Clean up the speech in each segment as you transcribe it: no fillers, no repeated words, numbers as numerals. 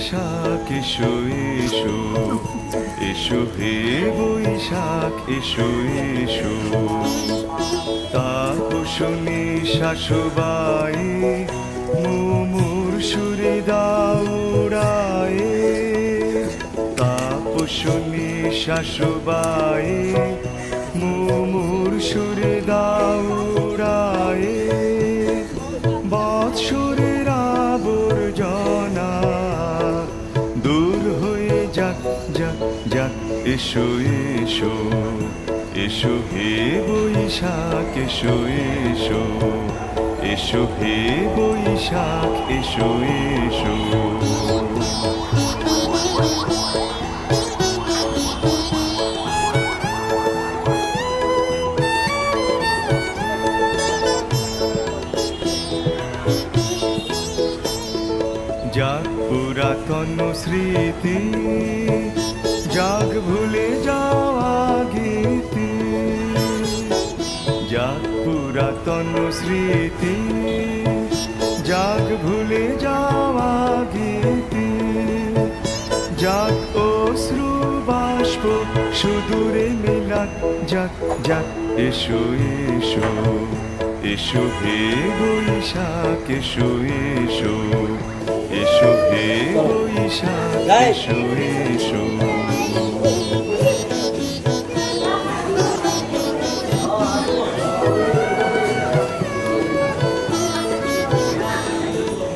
বৈশাখ এসো এসো, এসো হে বৈশাখ এসো এসো। তাপসনী শাশুবাই মুমুর সুরে দাউড়ায়, তাপসনী শাশুবাই মুমুর সুরে দাউড়ায়। বৎসরের আবর্জনা দূর হয়ে যাক যাক যাক, এসো এসো, এসো হে বৈশাখ এসো এসো, এসো হে বৈশাখ এসো এসো। যাক পুরাতন স্মৃতি, যাক ভুলে যাওয়া গীতি, যাক পুরাতন স্মৃতি, যাক ভুলে যাওয়া গীতি, যাক অশ্রু বাষ্প সুদূরে মেলাক, যাক যাক এসো এসো, এসো হে বৈশাখ এসো এসো, এসো হে বৈশাখ এসো এসো।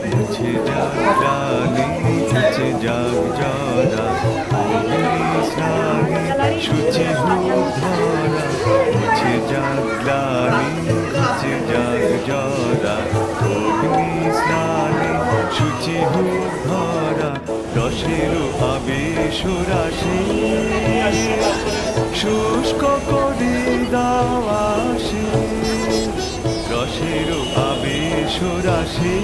মুছে যাক গ্লানি, মুছে যাক জরা, অগ্নি স্নানে শুচি হোক ধরা। মুছে যাক গ্লানি, মুছে যাক জরা, অগ্নি স্নানে শুচি হোক ধরা। রসের আবেশ রাশি শুষ্ক করে দাওয়াসি, রসের আবেশ রাশি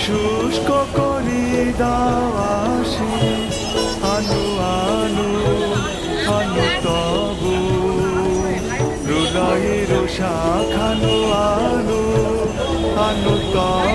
শুষ্ক করে দাওয়াসি। আলো আলো আলো তবু প্রলয়ের শাখানো আলো, আলো তবু